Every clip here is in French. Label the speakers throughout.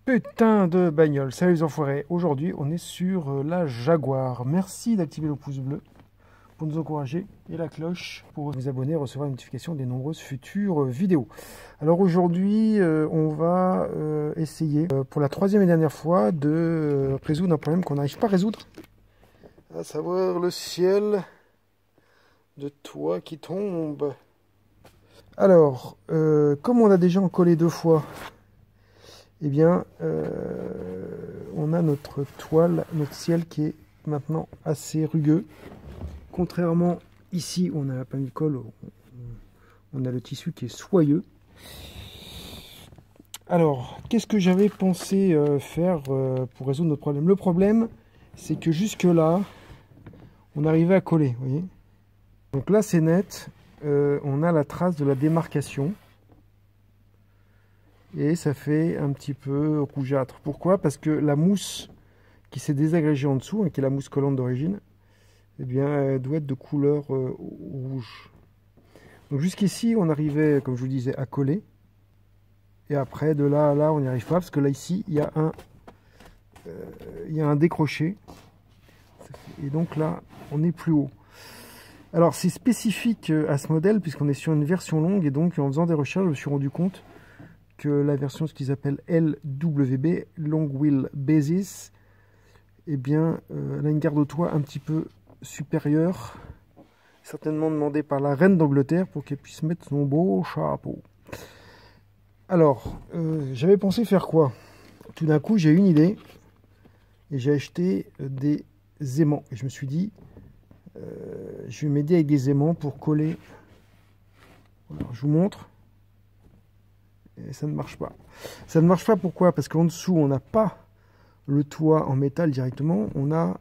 Speaker 1: Putain de bagnole. Salut les enfoirés. Aujourd'hui, on est sur la Jaguar. Merci d'activer le pouce bleu pour nous encourager et la cloche pour vous abonner et recevoir une notification des nombreuses futures vidéos. Alors aujourd'hui, on va essayer pour la troisième et dernière fois de résoudre un problème qu'on n'arrive pas à résoudre, à savoir le ciel de toit qui tombe. Alors, comme on a déjà encollé deux fois, eh bien, on a notre toile, notre ciel qui est maintenant assez rugueux. Contrairement ici, on a pas mis de colle, on a le tissu qui est soyeux. Alors, qu'est-ce que j'avais pensé faire pour résoudre notre problème? Le problème, c'est que jusque-là, on arrivait à coller, vous voyez. Donc là, c'est net, on a la trace de la démarcation. Et ça fait un petit peu rougeâtre. Pourquoi? Parce que la mousse qui s'est désagrégée en dessous, qui est la mousse collante d'origine, eh bien, elle doit être de couleur rouge. Donc jusqu'ici, on arrivait, comme je vous disais, à coller. Et après, de là à là, on n'y arrive pas, parce que là, ici, il y a un décroché. Et donc là, on est plus haut. Alors, c'est spécifique à ce modèle, puisqu'on est sur une version longue. Et donc, en faisant des recherches, je me suis rendu compte que la version, ce qu'ils appellent LWB, Long Wheel Basis, eh bien, elle a une garde au toit un petit peu supérieure, certainement demandée par la reine d'Angleterre pour qu'elle puisse mettre son beau chapeau. Alors, j'avais pensé faire quoi? Tout d'un coup, j'ai eu une idée et j'ai acheté des aimants. Et je me suis dit, je vais m'aider avec des aimants pour coller. Alors, je vous montre. Et ça ne marche pas. Ça ne marche pas pourquoi? Parce qu'en dessous, on n'a pas le toit en métal directement. On a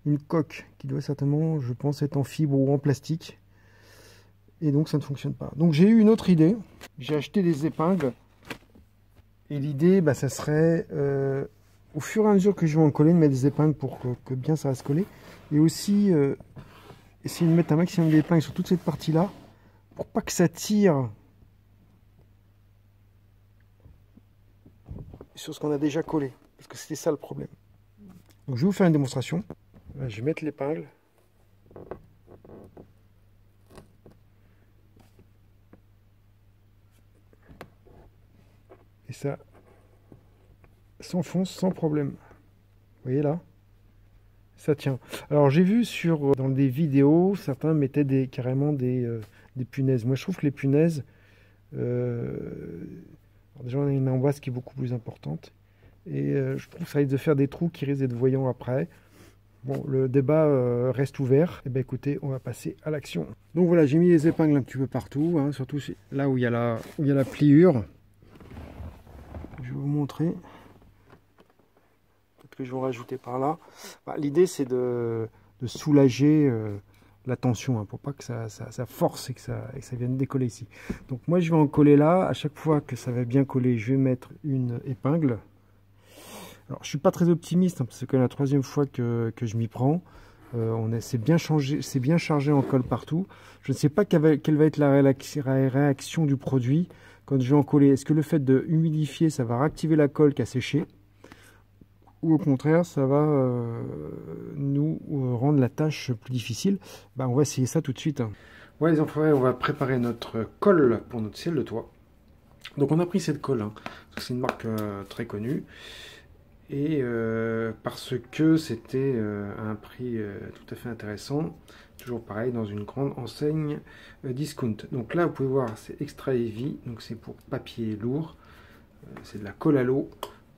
Speaker 1: une coque qui doit certainement, je pense, être en fibre ou en plastique. Et donc, ça ne fonctionne pas. Donc, j'ai eu une autre idée. J'ai acheté des épingles. Et l'idée, ça serait, au fur et à mesure que je vais en coller, de mettre des épingles pour que bien ça va se coller. Et aussi, essayer de mettre un maximum d'épingles sur toute cette partie-là, pour pas que ça tire sur ce qu'on a déjà collé, parce que c'était ça le problème. Donc je vais vous faire une démonstration. Je vais mettre l'épingle. Et ça s'enfonce sans problème. Vous voyez là? Ça tient. Alors j'ai vu dans des vidéos, certains mettaient carrément des punaises. Moi je trouve que les punaises, déjà on a une emboîte qui est beaucoup plus importante. Et je trouve que ça risque de faire des trous qui risquent d'être voyants après. Bon, le débat reste ouvert. Et bien écoutez, on va passer à l'action. Donc voilà, j'ai mis les épingles un petit peu partout, surtout là où il y a la pliure. Je vais vous montrer. Peut-être que je vais en rajouter par là. L'idée c'est de soulager la tension, pour pas que ça force et que ça vienne décoller ici. Donc moi je vais en coller là. À chaque fois que ça va bien coller, je vais mettre une épingle. Alors, je suis pas très optimiste, parce que c'est la troisième fois que je m'y prends. C'est bien chargé en colle partout. Je ne sais pas quelle va être la réaction du produit quand je vais en coller. Est-ce que le fait de humidifier, ça va réactiver la colle qui a séché? Ou au contraire, ça va nous rendre la tâche plus difficile? On va essayer ça tout de suite. Ouais, les enfoirés, on va préparer notre colle pour notre ciel de toit. Donc on a pris cette colle, parce que c'est une marque très connue. Et parce que c'était à un prix tout à fait intéressant, toujours pareil dans une grande enseigne discount. Donc là vous pouvez voir, c'est extra heavy, donc c'est pour papier lourd, c'est de la colle à l'eau,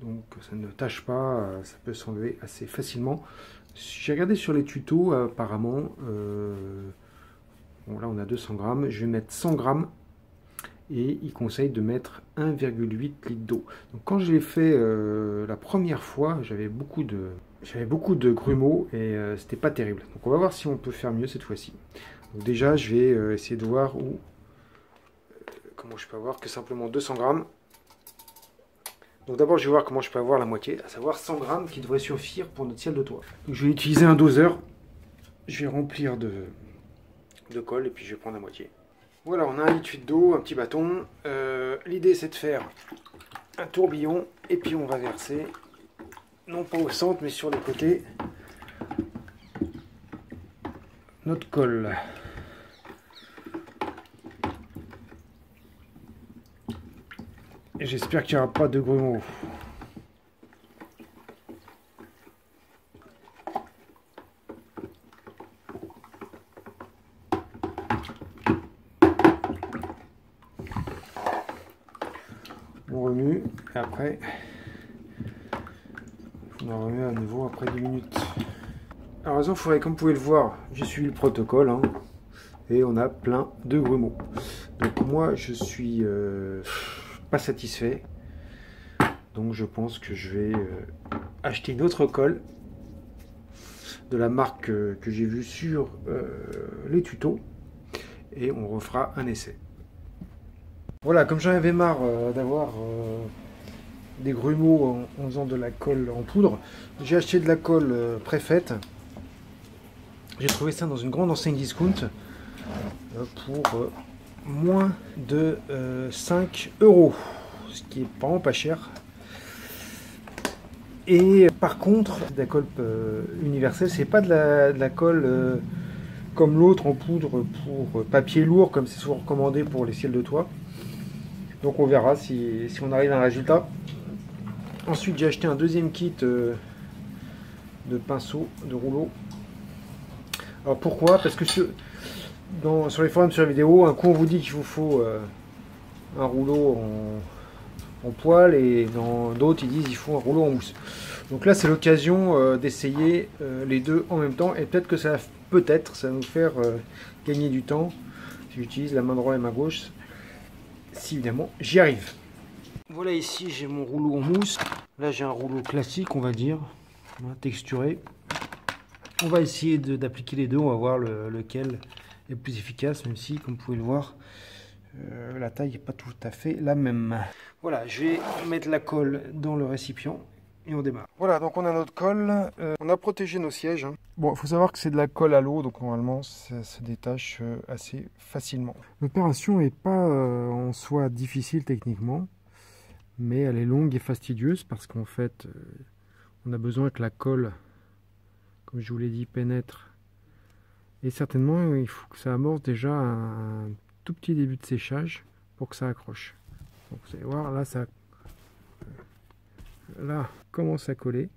Speaker 1: donc ça ne tâche pas, ça peut s'enlever assez facilement. J'ai regardé sur les tutos, apparemment, bon là on a 200 grammes, je vais mettre 100 grammes. Et il conseille de mettre 1,8 litre d'eau. Donc quand je l'ai fait la première fois, j'avais beaucoup de grumeaux et c'était pas terrible. Donc on va voir si on peut faire mieux cette fois-ci. Donc déjà je vais essayer de voir comment je peux avoir que simplement 200 grammes. Donc d'abord je vais voir comment je peux avoir la moitié, à savoir 100 grammes qui devrait suffire pour notre ciel de toit. Donc je vais utiliser un doseur. Je vais remplir de colle et puis je vais prendre la moitié. Voilà, on a 1,8 litre d'eau, un petit bâton. L'idée c'est de faire un tourbillon et puis on va verser, non pas au centre mais sur les côtés, notre colle. Et j'espère qu'il n'y aura pas de grumeaux. On remue et après on remet à nouveau après 10 minutes. Alors comme vous pouvez le voir, j'ai suivi le protocole hein, et on a plein de grumeaux. Donc moi je suis pas satisfait. Donc je pense que je vais acheter une autre colle de la marque que j'ai vue sur les tutos et on refera un essai. Voilà, comme j'en avais marre d'avoir des grumeaux en faisant de la colle en poudre, j'ai acheté de la colle préfaite. J'ai trouvé ça dans une grande enseigne discount pour moins de 5 €, ce qui est vraiment pas cher. Et par contre, de la colle universelle, c'est pas de la colle comme l'autre en poudre pour papier lourd, comme c'est souvent recommandé pour les ciels de toit. Donc on verra si on arrive à un résultat. Ensuite, j'ai acheté un deuxième kit de pinceaux, de rouleaux. Alors pourquoi? Parce que sur les forums sur la vidéo, un coup on vous dit qu'il vous faut un rouleau en poil et dans d'autres ils disent qu'il faut un rouleau en mousse. Donc là c'est l'occasion d'essayer les deux en même temps et peut-être que ça va nous faire gagner du temps si j'utilise la main droite et main gauche, si évidemment j'y arrive. Voilà, ici j'ai mon rouleau en mousse. Là j'ai un rouleau classique, on va dire, texturé. On va essayer d'appliquer les deux, on va voir lequel est le plus efficace, même si, comme vous pouvez le voir, la taille n'est pas tout à fait la même. Voilà, je vais mettre la colle dans le récipient et on démarre. Voilà, donc on a notre colle, on a protégé nos sièges. Hein. Bon, il faut savoir que c'est de la colle à l'eau, donc normalement ça se détache assez facilement. L'opération n'est pas en soi difficile techniquement, mais elle est longue et fastidieuse parce qu'en fait, on a besoin que la colle, comme je vous l'ai dit, pénètre. Et certainement, il faut que ça amorce déjà un tout petit début de séchage pour que ça accroche. Donc vous allez voir, là, ça commence à coller.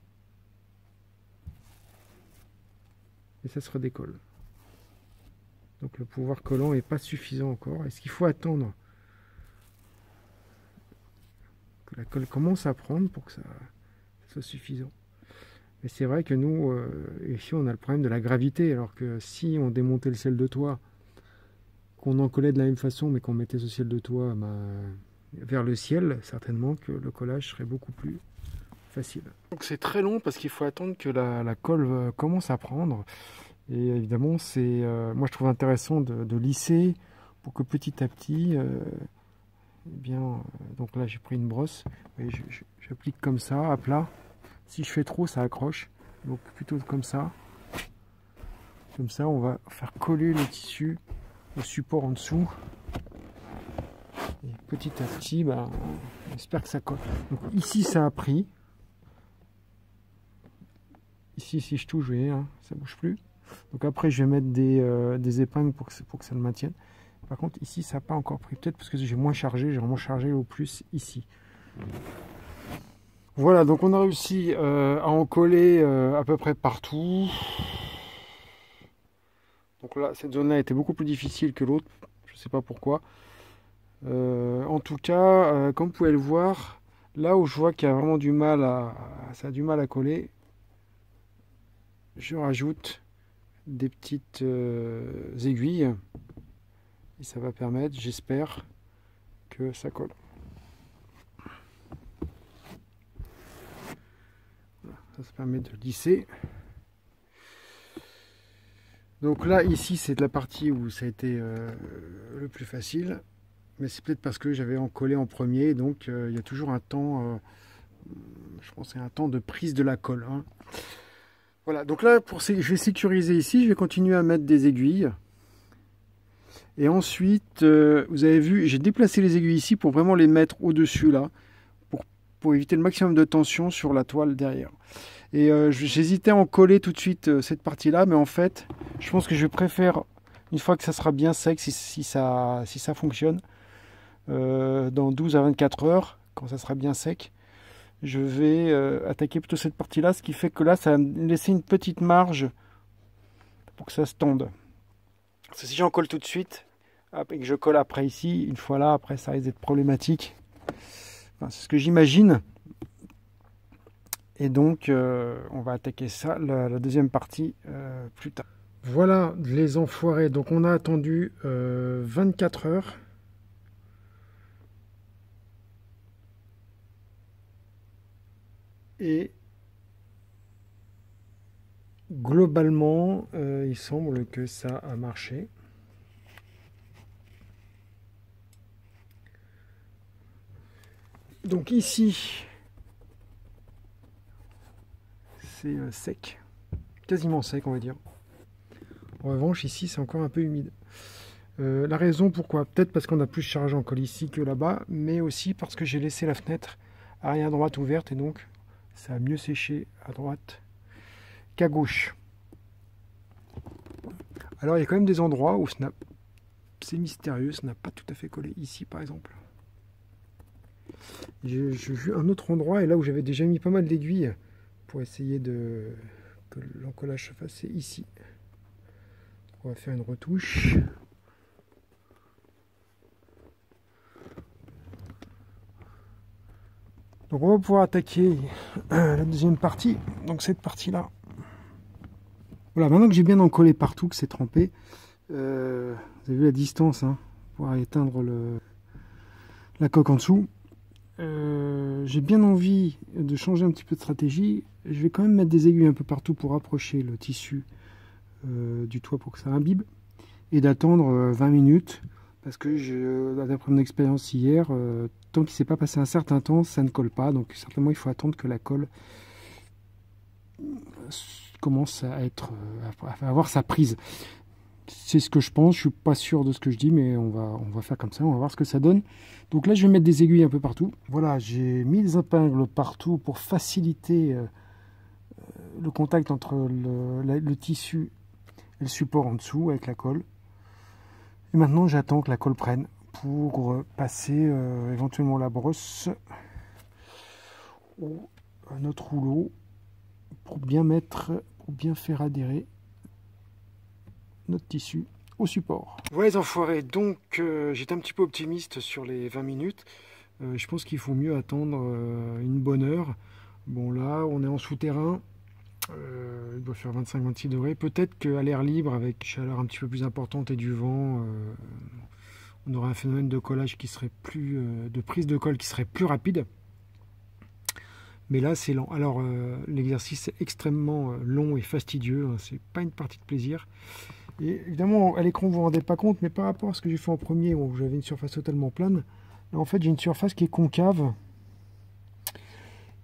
Speaker 1: Et ça se redécolle. Donc le pouvoir collant n'est pas suffisant encore. Est-ce qu'il faut attendre que la colle commence à prendre pour que ça soit suffisant? Mais c'est vrai que nous, ici, on a le problème de la gravité, alors que si on démontait le ciel de toit, qu'on en collait de la même façon, mais qu'on mettait ce ciel de toit vers le ciel, certainement que le collage serait beaucoup plus facile. Donc c'est très long parce qu'il faut attendre que la colle commence à prendre. Et évidemment, moi je trouve intéressant de lisser pour que petit à petit, donc là j'ai pris une brosse, et j'applique comme ça, à plat. Si je fais trop, ça accroche. Donc plutôt comme ça. Comme ça, on va faire coller le tissu au support en dessous. Et petit à petit, on espère que ça colle. Donc ici, ça a pris. Ici, si je touche, vous voyez, hein, ça ne bouge plus. Donc après, je vais mettre des épingles pour que ça le maintienne. Par contre, ici, ça n'a pas encore pris. Peut-être parce que j'ai moins chargé. J'ai vraiment chargé au plus ici. Voilà, donc on a réussi à en coller à peu près partout. Donc là, cette zone-là était beaucoup plus difficile que l'autre. Je ne sais pas pourquoi. En tout cas, comme vous pouvez le voir, là où je vois qu'il y a vraiment du mal ça a du mal à coller, je rajoute des petites aiguilles. Et ça va permettre, j'espère, que ça colle. Ça permet de lisser. Donc là, ici, c'est la partie où ça a été le plus facile. Mais c'est peut-être parce que j'avais collé en premier. Donc il y a toujours un temps, je pense c'est un temps de prise de la colle. Hein. Voilà, donc là, je vais sécuriser ici. Je vais continuer à mettre des aiguilles. Et ensuite, vous avez vu, j'ai déplacé les aiguilles ici pour vraiment les mettre au-dessus là. Pour pour éviter le maximum de tension sur la toile derrière. Et j'hésitais à en coller tout de suite cette partie-là, mais en fait, je pense que je préfère, une fois que ça sera bien sec, si ça fonctionne, dans 12 à 24 heures, quand ça sera bien sec, je vais attaquer plutôt cette partie-là, ce qui fait que là, ça va me laisser une petite marge pour que ça se tende. Parce que si j'en colle tout de suite, et que je colle après ici, une fois là, après ça risque d'être problématique. Enfin, c'est ce que j'imagine. Et donc, on va attaquer ça, la deuxième partie, plus tard. Voilà les enfoirés. Donc, on a attendu 24 heures. Et globalement, il semble que ça a marché. Donc ici, c'est sec, quasiment sec on va dire. En revanche ici c'est encore un peu humide. La raison pourquoi, peut-être parce qu'on a plus de charge en colle ici que là-bas, mais aussi parce que j'ai laissé la fenêtre arrière droite ouverte et donc ça a mieux séché à droite qu'à gauche. Alors il y a quand même des endroits où c'est mystérieux, ça n'a pas tout à fait collé. Ici par exemple. J'ai vu un autre endroit et là où j'avais déjà mis pas mal d'aiguilles pour essayer que l'encollage se fasse, c'est ici. On va faire une retouche. Donc on va pouvoir attaquer la deuxième partie, donc cette partie-là. Voilà, maintenant que j'ai bien encollé partout, que c'est trempé, vous avez vu la distance, hein, pour pouvoir éteindre la coque en dessous. J'ai bien envie de changer un petit peu de stratégie. Je vais quand même mettre des aiguilles un peu partout pour rapprocher le tissu du toit pour que ça imbibe et d'attendre 20 minutes parce que d'après mon expérience hier, tant qu'il ne s'est pas passé un certain temps, ça ne colle pas. Donc certainement il faut attendre que la colle commence à avoir sa prise. C'est ce que je pense, je suis pas sûr de ce que je dis, mais on va faire comme ça, on va voir ce que ça donne. Donc là je vais mettre des aiguilles un peu partout. Voilà, j'ai mis des épingles partout pour faciliter le contact entre le tissu et le support en dessous avec la colle. Et maintenant j'attends que la colle prenne pour passer éventuellement la brosse ou notre rouleau pour bien faire adhérer notre tissu au support. Voilà les enfoirés, donc j'étais un petit peu optimiste sur les 20 minutes. Je pense qu'il faut mieux attendre une bonne heure. Bon là, on est en souterrain, il doit faire 25-26 degrés. Peut-être qu'à l'air libre, avec une chaleur un petit peu plus importante et du vent, on aurait un phénomène de collage qui serait de prise de colle qui serait plus rapide. Mais là, c'est lent. Alors, l'exercice est extrêmement long et fastidieux. Hein, c'est pas une partie de plaisir. Et évidemment, à l'écran, vous ne vous rendez pas compte, mais par rapport à ce que j'ai fait en premier, où j'avais une surface totalement plane, là, en fait, j'ai une surface qui est concave.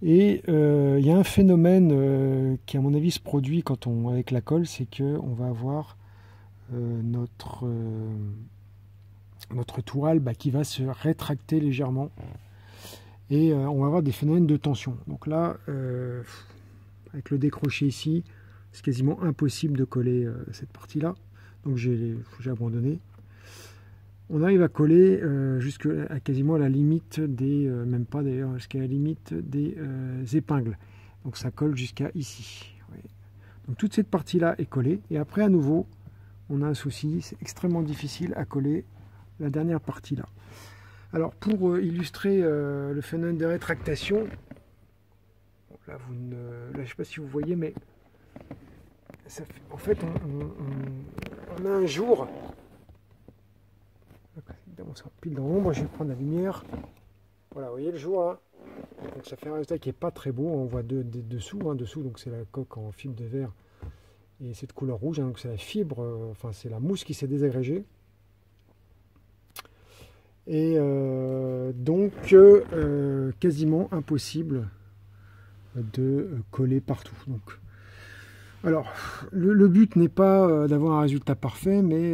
Speaker 1: Et il y a un phénomène qui, à mon avis, se produit avec la colle, c'est qu'on va avoir notre toile qui va se rétracter légèrement. Et on va avoir des phénomènes de tension. Donc là, avec le décroché ici, c'est quasiment impossible de coller cette partie-là. Donc j'ai abandonné. On arrive à coller jusqu'à quasiment à la limite des... même pas d'ailleurs, jusqu'à la limite des épingles. Donc ça colle jusqu'à ici. Oui. Donc toute cette partie-là est collée. Et après, à nouveau, on a un souci. C'est extrêmement difficile à coller la dernière partie là. Alors pour illustrer le phénomène de rétractation, bon, là, je ne sais pas si vous voyez, mais ça fait, en fait on a un jour, évidemment c'est pile dans l'ombre, je vais prendre la lumière, voilà, vous voyez le jour là, donc ça fait un résultat qui n'est pas très beau, on voit dessous, donc c'est la coque en fibre de verre et cette couleur rouge, hein, donc c'est la fibre, enfin c'est la mousse qui s'est désagrégée. Et donc quasiment impossible de coller partout. Donc, alors le but n'est pas d'avoir un résultat parfait, mais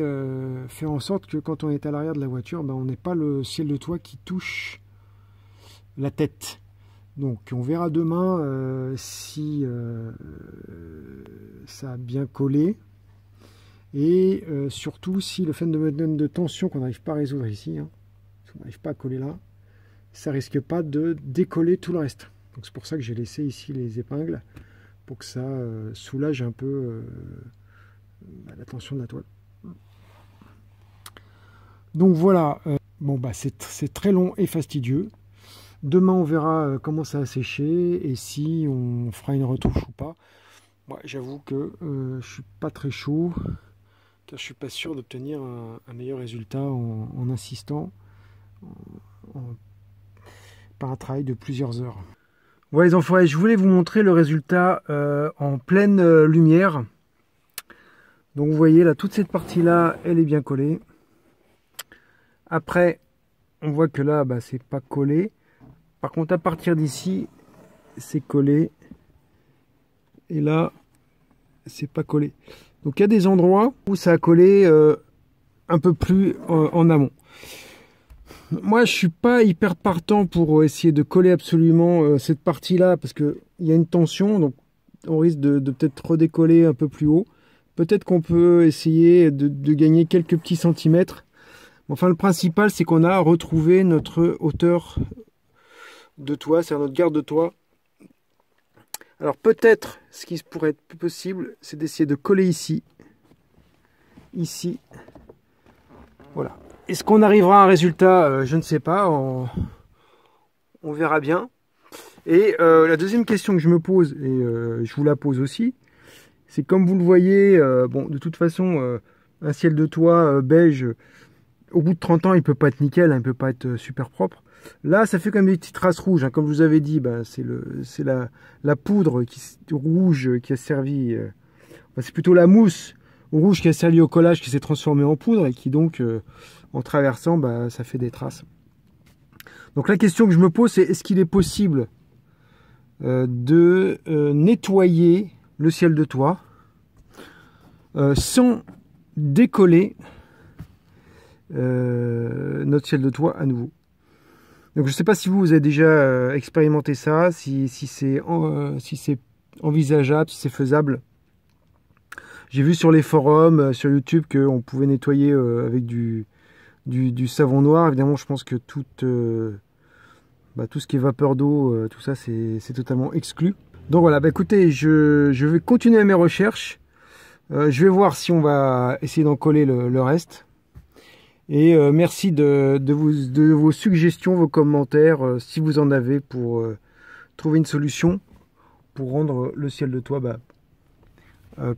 Speaker 1: faire en sorte que quand on est à l'arrière de la voiture, on n'ait pas le ciel de toit qui touche la tête. Donc on verra demain si ça a bien collé. Et surtout si le phénomène de tension qu'on n'arrive pas à résoudre ici, hein, on n'arrive pas à coller là, ça risque pas de décoller tout le reste. Donc c'est pour ça que j'ai laissé ici les épingles, pour que ça soulage un peu la tension de la toile. Donc voilà, bon bah c'est très long et fastidieux. Demain on verra comment ça a séché et si on fera une retouche ou pas. Ouais, j'avoue que je suis pas très chaud, car je suis pas sûr d'obtenir un meilleur résultat en insistant par un travail de plusieurs heures. Ouais les enfoirés, je voulais vous montrer le résultat en pleine lumière. Donc vous voyez là, toute cette partie là, elle est bien collée. Après, on voit que là, bah, c'est pas collé. Par contre, à partir d'ici, c'est collé. Et là, c'est pas collé. Donc il y a des endroits où ça a collé un peu plus en amont. Moi, je suis pas hyper partant pour essayer de coller absolument cette partie-là, parce qu'il y a une tension, donc on risque de peut-être redécoller un peu plus haut. Peut-être qu'on peut essayer de gagner quelques petits centimètres. Enfin, le principal, c'est qu'on a retrouvé notre hauteur de toit, c'est notre garde de toit. Alors peut-être, ce qui pourrait être plus possible, c'est d'essayer de coller ici. Ici. Voilà. Est-ce qu'on arrivera à un résultat? Je ne sais pas. On verra bien. Et la deuxième question que je me pose, et je vous la pose aussi, c'est comme vous le voyez, bon, de toute façon, un ciel de toit beige, au bout de 30 ans, il ne peut pas être nickel, hein, il ne peut pas être super propre. Là, ça fait quand même des petites traces rouges. Hein. Comme je vous avais dit, ben, c'est la poudre rouge qui a servi. C'est plutôt la mousse rouge qui a servi au collage qui s'est transformée en poudre et qui donc, en traversant, ben, ça fait des traces. Donc la question que je me pose, c'est est-ce qu'il est possible de nettoyer le ciel de toit sans décoller notre ciel de toit à nouveau. Donc je ne sais pas si vous avez déjà expérimenté ça, si c'est envisageable, si c'est faisable. J'ai vu sur les forums, sur YouTube, qu'on pouvait nettoyer avec du savon noir. Évidemment, je pense que tout ce qui est vapeur d'eau, tout ça, c'est totalement exclu. Donc voilà, bah écoutez, je vais continuer mes recherches. Je vais voir si on va essayer d'en coller le reste. Et merci de vos suggestions, vos commentaires, si vous en avez, pour trouver une solution pour rendre le ciel de toit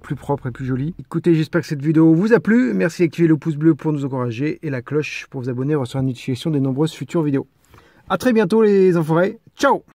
Speaker 1: plus propre et plus joli. Écoutez, j'espère que cette vidéo vous a plu. Merci d'activer le pouce bleu pour nous encourager et la cloche pour vous abonner et recevoir une notification des nombreuses futures vidéos. A très bientôt les enfoirés. Ciao!